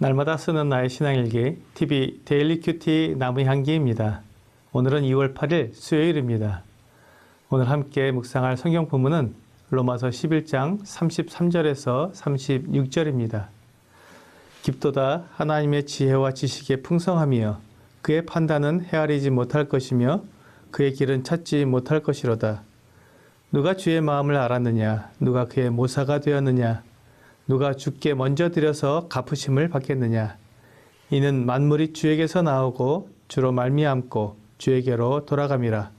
날마다 쓰는 나의 신앙일기 TV 데일리 큐티 나무 향기입니다. 오늘은 2월 8일 수요일입니다. 오늘 함께 묵상할 성경 본문은 로마서 11장 33절에서 36절입니다. 깊도다 하나님의 지혜와 지식의 풍성함이여 그의 판단은 헤아리지 못할 것이며 그의 길은 찾지 못할 것이로다. 누가 주의 마음을 알았느냐? 누가 그의 모사가 되었느냐? 누가 주께 먼저 드려서 갚으심을 받겠느냐? 이는 만물이 주에게서 나오고 주로 말미암고 주에게로 돌아감이라.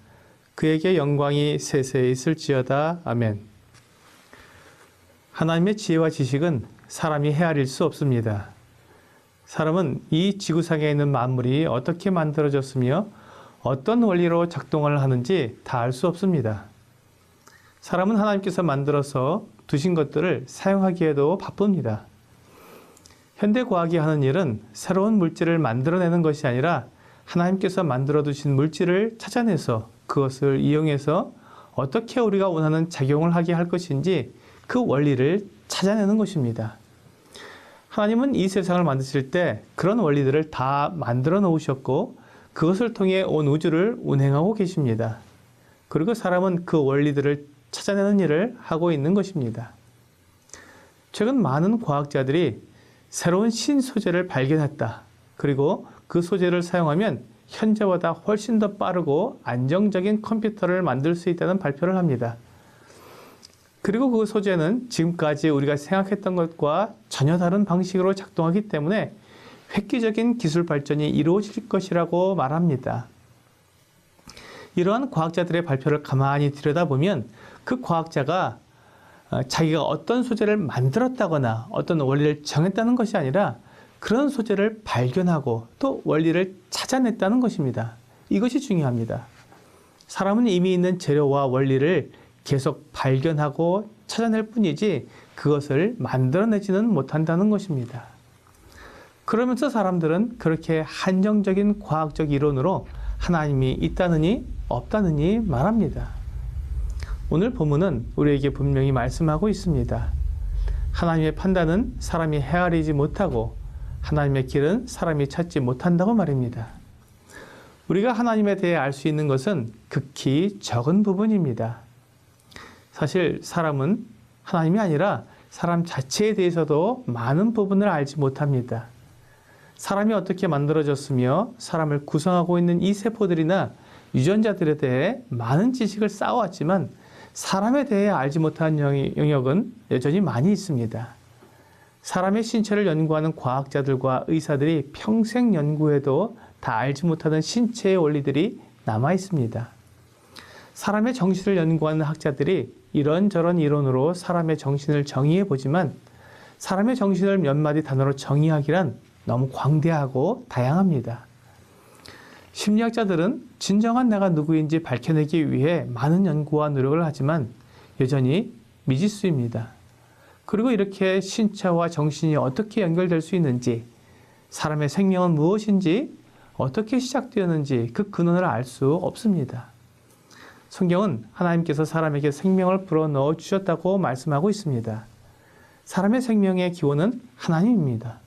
그에게 영광이 세세히 있을지어다. 아멘. 하나님의 지혜와 지식은 사람이 헤아릴 수 없습니다. 사람은 이 지구상에 있는 만물이 어떻게 만들어졌으며 어떤 원리로 작동을 하는지 다 알 수 없습니다. 사람은 하나님께서 만들어서 두신 것들을 사용하기에도 바쁩니다. 현대과학이 하는 일은 새로운 물질을 만들어내는 것이 아니라 하나님께서 만들어 두신 물질을 찾아내서 그것을 이용해서 어떻게 우리가 원하는 작용을 하게 할 것인지 그 원리를 찾아내는 것입니다. 하나님은 이 세상을 만드실 때 그런 원리들을 다 만들어 놓으셨고 그것을 통해 온 우주를 운행하고 계십니다. 그리고 사람은 그 원리들을 찾아내는 일을 하고 있는 것입니다. 최근 많은 과학자들이 새로운 신소재를 발견했다. 그리고 그 소재를 사용하면 현재보다 훨씬 더 빠르고 안정적인 컴퓨터를 만들 수 있다는 발표를 합니다. 그리고 그 소재는 지금까지 우리가 생각했던 것과 전혀 다른 방식으로 작동하기 때문에 획기적인 기술 발전이 이루어질 것이라고 말합니다. 이러한 과학자들의 발표를 가만히 들여다보면 그 과학자가 자기가 어떤 소재를 만들었다거나 어떤 원리를 정했다는 것이 아니라 그런 소재를 발견하고 또 원리를 찾아냈다는 것입니다. 이것이 중요합니다. 사람은 이미 있는 재료와 원리를 계속 발견하고 찾아낼 뿐이지 그것을 만들어내지는 못한다는 것입니다. 그러면서 사람들은 그렇게 한정적인 과학적 이론으로 하나님이 있다느니 없다느니 말합니다. 오늘 본문은 우리에게 분명히 말씀하고 있습니다. 하나님의 판단은 사람이 헤아리지 못하고 하나님의 길은 사람이 찾지 못한다고 말입니다. 우리가 하나님에 대해 알 수 있는 것은 극히 적은 부분입니다. 사실 사람은 하나님이 아니라 사람 자체에 대해서도 많은 부분을 알지 못합니다. 사람이 어떻게 만들어졌으며 사람을 구성하고 있는 이 세포들이나 유전자들에 대해 많은 지식을 쌓아왔지만 사람에 대해 알지 못한 영역은 여전히 많이 있습니다. 사람의 신체를 연구하는 과학자들과 의사들이 평생 연구해도 다 알지 못하는 신체의 원리들이 남아 있습니다. 사람의 정신을 연구하는 학자들이 이런저런 이론으로 사람의 정신을 정의해 보지만 사람의 정신을 몇 마디 단어로 정의하기란 너무 광대하고 다양합니다. 심리학자들은 진정한 내가 누구인지 밝혀내기 위해 많은 연구와 노력을 하지만 여전히 미지수입니다. 그리고 이렇게 신체와 정신이 어떻게 연결될 수 있는지, 사람의 생명은 무엇인지, 어떻게 시작되었는지 그 근원을 알 수 없습니다. 성경은 하나님께서 사람에게 생명을 불어넣어 주셨다고 말씀하고 있습니다. 사람의 생명의 기원은 하나님입니다.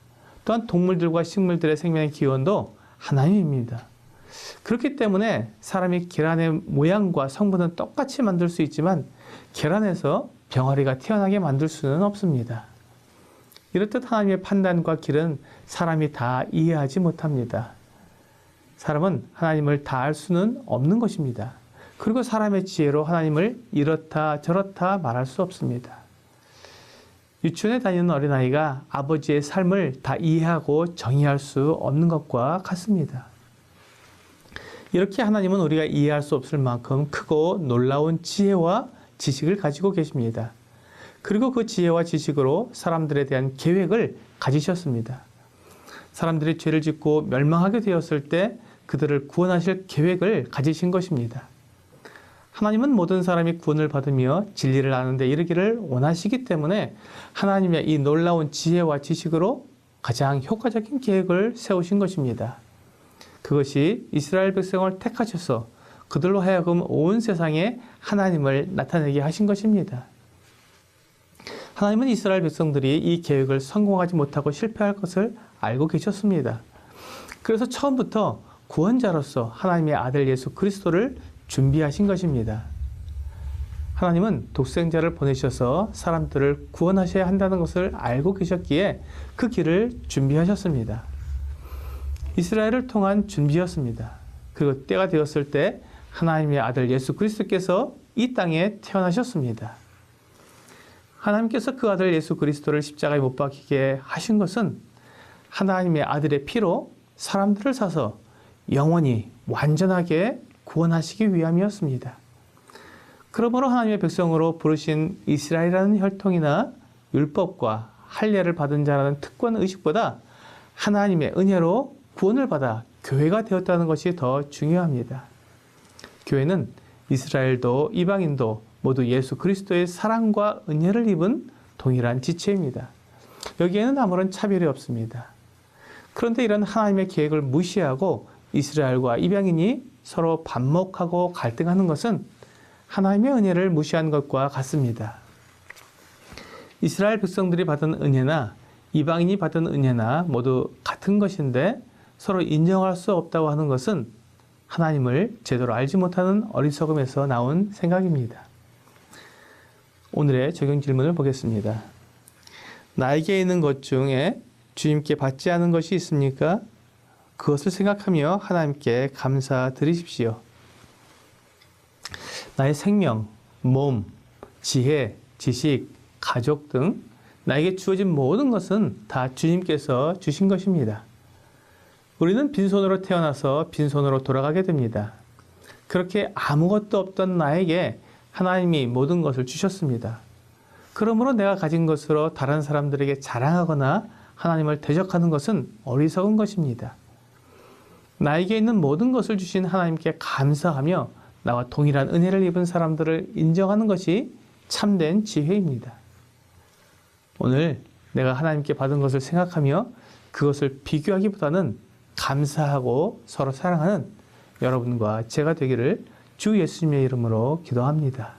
또한 동물들과 식물들의 생명의 기원도 하나님입니다. 그렇기 때문에 사람이 계란의 모양과 성분은 똑같이 만들 수 있지만 계란에서 병아리가 태어나게 만들 수는 없습니다. 이렇듯 하나님의 판단과 길은 사람이 다 이해하지 못합니다. 사람은 하나님을 다 알 수는 없는 것입니다. 그리고 사람의 지혜로 하나님을 이렇다 저렇다 말할 수 없습니다. 유치원에 다니는 어린아이가 아버지의 삶을 다 이해하고 정의할 수 없는 것과 같습니다. 이렇게 하나님은 우리가 이해할 수 없을 만큼 크고 놀라운 지혜와 지식을 가지고 계십니다. 그리고 그 지혜와 지식으로 사람들에 대한 계획을 가지셨습니다. 사람들이 죄를 짓고 멸망하게 되었을 때 그들을 구원하실 계획을 가지신 것입니다. 하나님은 모든 사람이 구원을 받으며 진리를 아는 데 이르기를 원하시기 때문에 하나님의 이 놀라운 지혜와 지식으로 가장 효과적인 계획을 세우신 것입니다. 그것이 이스라엘 백성을 택하셔서 그들로 하여금 온 세상에 하나님을 나타내게 하신 것입니다. 하나님은 이스라엘 백성들이 이 계획을 성공하지 못하고 실패할 것을 알고 계셨습니다. 그래서 처음부터 구원자로서 하나님의 아들 예수 그리스도를 준비하신 것입니다. 하나님은 독생자를 보내셔서 사람들을 구원하셔야 한다는 것을 알고 계셨기에 그 길을 준비하셨습니다. 이스라엘을 통한 준비였습니다. 그리고 때가 되었을 때 하나님의 아들 예수 그리스도께서 이 땅에 태어나셨습니다. 하나님께서 그 아들 예수 그리스도를 십자가에 못 박히게 하신 것은 하나님의 아들의 피로 사람들을 사서 영원히 완전하게 구원하시기 위함이었습니다. 그러므로 하나님의 백성으로 부르신 이스라엘이라는 혈통이나 율법과 할례를 받은 자라는 특권 의식보다 하나님의 은혜로 구원을 받아 교회가 되었다는 것이 더 중요합니다. 교회는 이스라엘도 이방인도 모두 예수 그리스도의 사랑과 은혜를 입은 동일한 지체입니다. 여기에는 아무런 차별이 없습니다. 그런데 이런 하나님의 계획을 무시하고 이스라엘과 이방인이 서로 반목하고 갈등하는 것은 하나님의 은혜를 무시한 것과 같습니다. 이스라엘 백성들이 받은 은혜나 이방인이 받은 은혜나 모두 같은 것인데 서로 인정할 수 없다고 하는 것은 하나님을 제대로 알지 못하는 어리석음에서 나온 생각입니다. 오늘의 적용 질문을 보겠습니다. 나에게 있는 것 중에 주님께 받지 않은 것이 있습니까? 그것을 생각하며 하나님께 감사드리십시오. 나의 생명, 몸, 지혜, 지식, 가족 등 나에게 주어진 모든 것은 다 주님께서 주신 것입니다. 우리는 빈손으로 태어나서 빈손으로 돌아가게 됩니다. 그렇게 아무것도 없던 나에게 하나님이 모든 것을 주셨습니다. 그러므로 내가 가진 것으로 다른 사람들에게 자랑하거나 하나님을 대적하는 것은 어리석은 것입니다. 나에게 있는 모든 것을 주신 하나님께 감사하며 나와 동일한 은혜를 입은 사람들을 인정하는 것이 참된 지혜입니다. 오늘 내가 하나님께 받은 것을 생각하며 그것을 비교하기보다는 감사하고 서로 사랑하는 여러분과 제가 되기를 주 예수님의 이름으로 기도합니다.